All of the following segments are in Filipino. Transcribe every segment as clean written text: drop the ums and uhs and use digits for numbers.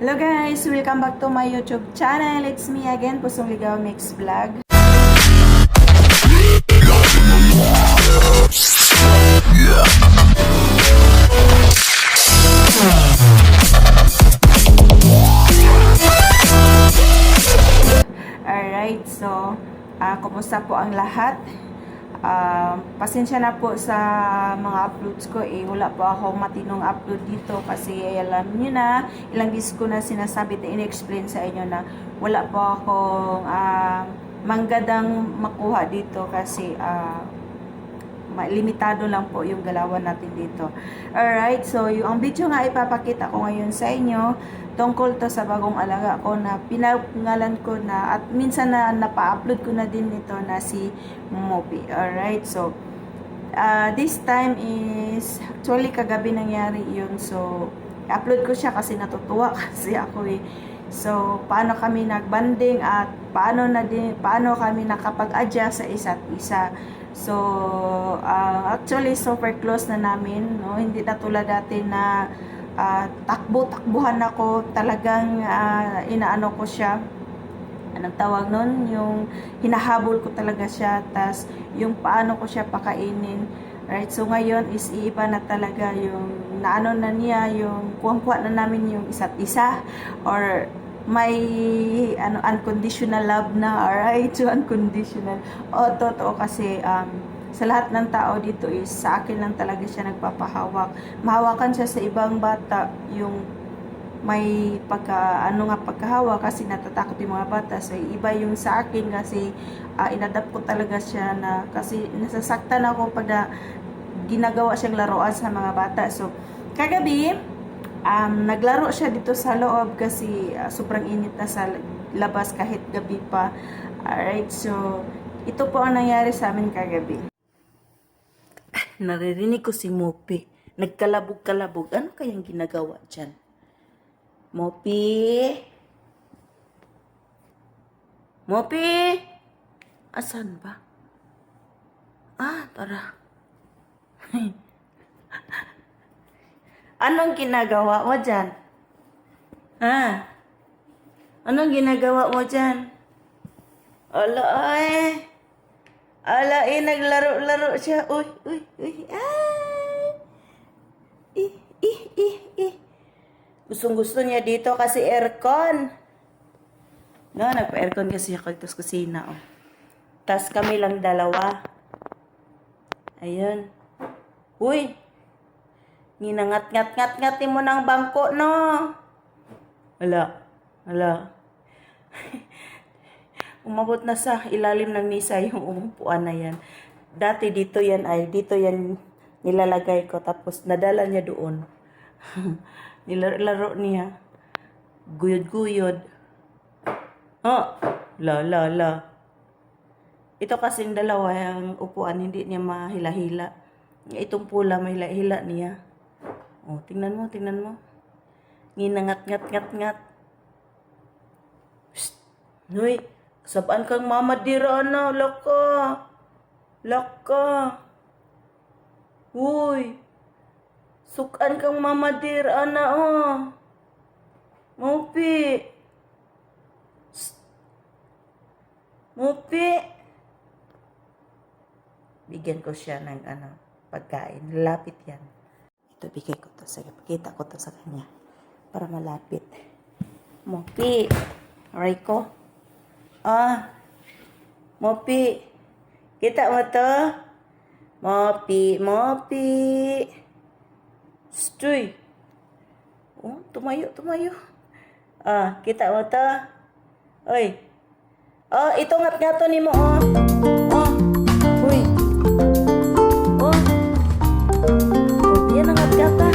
Hello guys! Welcome back to my YouTube channel. It's me again, Pusong Ligaw Mix Vlog. Alright, so kumusta po ang lahat? Pasensya na po sa mga uploads ko, wala po ako matinong upload dito kasi alam nyo na, ilang beses ko na sinasabi at in-explain sa inyo na wala po akong manggadang makuha dito kasi limitado lang po yung galawan natin dito. Alright, so yung video nga ipapakita ko ngayon sa inyo tungkol to sa bagong alaga ko na pinangalan ko na at minsan na napa-upload ko na din ito na si Mopi. Alright, so this time is actually kagabi nangyari yun. So upload ko siya kasi natutuwa kasi ako So paano kami nagbanding at paano kami nakapag-adjust sa isa't isa. So actually super close na namin, no? Hindi na tulad dati na takbuhan ako, talagang inaano ko siya, anong tawag nun, yung hinahabol ko talaga siya, tas yung paano ko siya pakainin. Right, so ngayon is iiba na talaga yung naano na niya, yung kuha na namin yung isa't isa, or may unconditional love na. Alright, so unconditional. Totoo kasi sa lahat ng tao dito is sa akin lang talaga siya nagpapahawak. Mahawakan siya sa ibang bata yung may pagkahawak kasi natatakot yung mga bata. So iba yung sa akin kasi inadapt ko talaga siya na kasi nasasaktan ako pag ginagawa siyang laruan sa mga bata. So kagabi naglaro siya dito sa loob kasi sobrang init na sa labas kahit gabi pa. Alright, so ito po ang nangyari sa amin kagabi. Naririnig ko si Mopi. Nagkalabog-kalabog. Ano kayang ginagawa dyan? Mopi? Mopi? Asan ba? Tara. Anong ginagawa mo dyan? Anong ginagawa mo dyan? Ala, naglaro-laro siya. Uy. Gustong-gusto niya dito kasi aircon. No, nagpa-aircon kasi ako dito sa kusina. Tas kami lang dalawa. Ayun. Uy. Ninangat-ngat-ngat-ngatin mo ng bangko, no? Ala. Umabot na sa ilalim ng misa yung umupuan na yan. Dati dito yan nilalagay ko, tapos nadala niya doon. Nilaro niya. Guyod-guyod. La. Ito kasing dalawa yung upuan, hindi niya mahila-hila. Itong pula, mahila-hila niya. Tingnan mo. Nginangat-ngat-ngat-ngat. Noy. Sabaan kang mamadira na, laka. Uy. Sukan kang mamadira na, Mopi. Mopi. Bigyan ko siya ng pagkain. Lapit yan. Ito, bigay ko to. Sige, pakita ko to sa kanya. Para malapit. Mopi. Aray ko. Mopi. Kita mo to? Mopi. Stoy. Tumayo. Kita mo to? Oy. Ito nga to ni mo, Uy. Yan ang nga.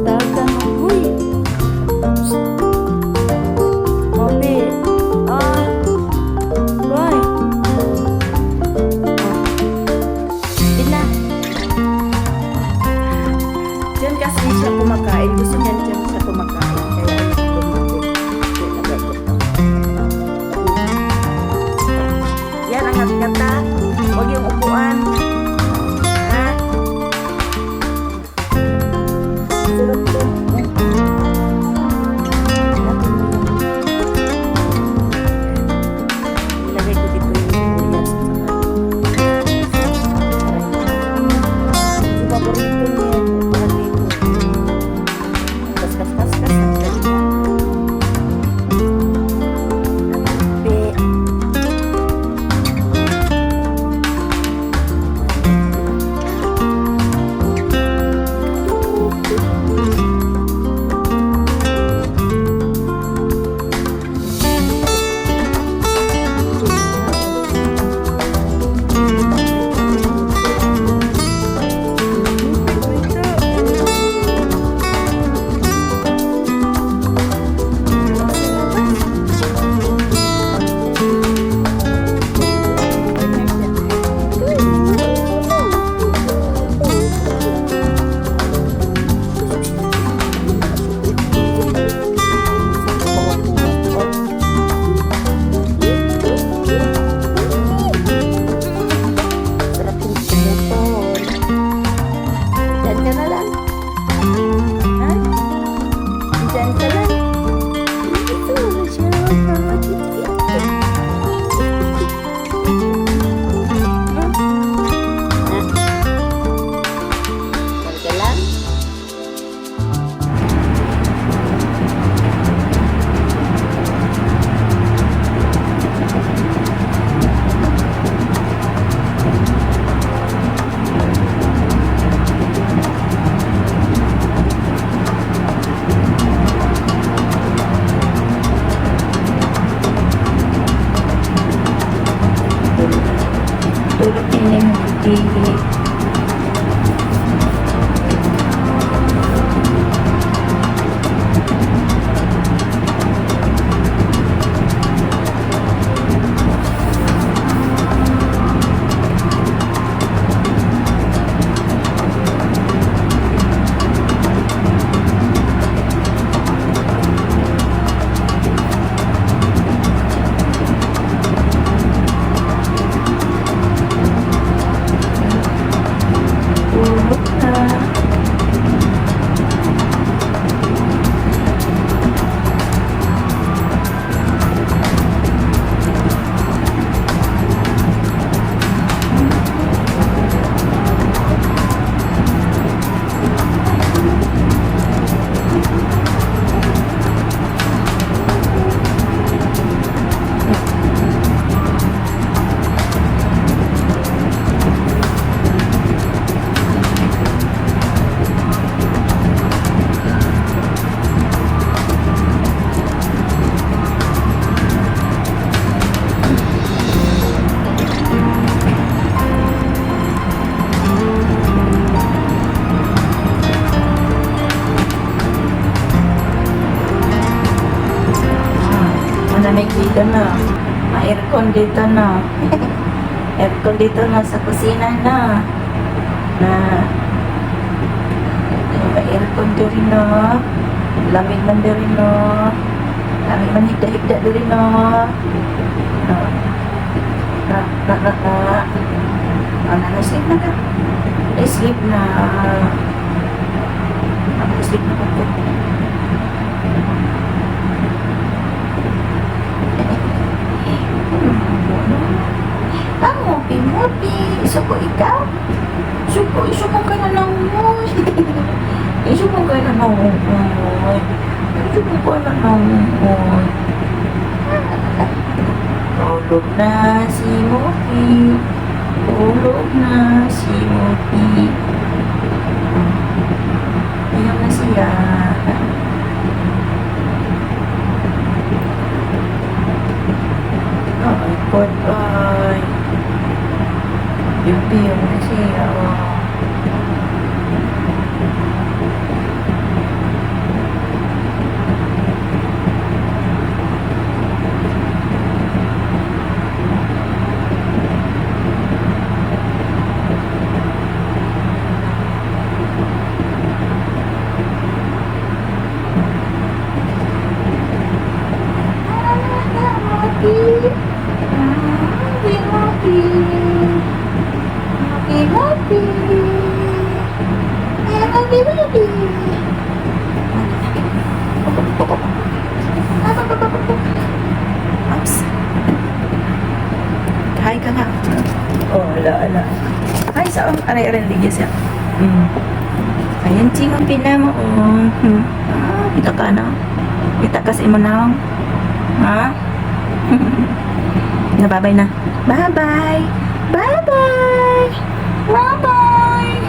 Dagan mo. Uy. Mopi. Diyan kasi siya kumakain. Gusto niya dyan siya kumakain. Kaya lumapit. Yan, angat-ngata. Huwag yung upuan. ka lang. Ito na siya, magpapakit-kit. Ka lang. Tulog din yung TV. Tulog na. Malamig dito na. Ma-aircon dito na. Aircon dito na sa kusina na. Ma-aircon dito rin na. Lamig man dito rin na. Lamig man higda-higda dito rin na. Sleep na ka. Sleep na. Sleep na ka. Mopi. Suko ikaw? Suko ka na lang mo. Suko ka na lang mo. Suko ka na lang mo. Tulog na si Mopi. Tulog na si Mopi. Ayan na siya. Ay, goodbye. Yupi, na siya. Oops. Hi ka nga. Oh, ala. Hi, saan? Aray-aray, ligya siya. Ayan, chingang pinama. Kita ka na. Kita kasi mo na. Ha? Nababay na. Bye-bye. Bye-bye. Bye-bye.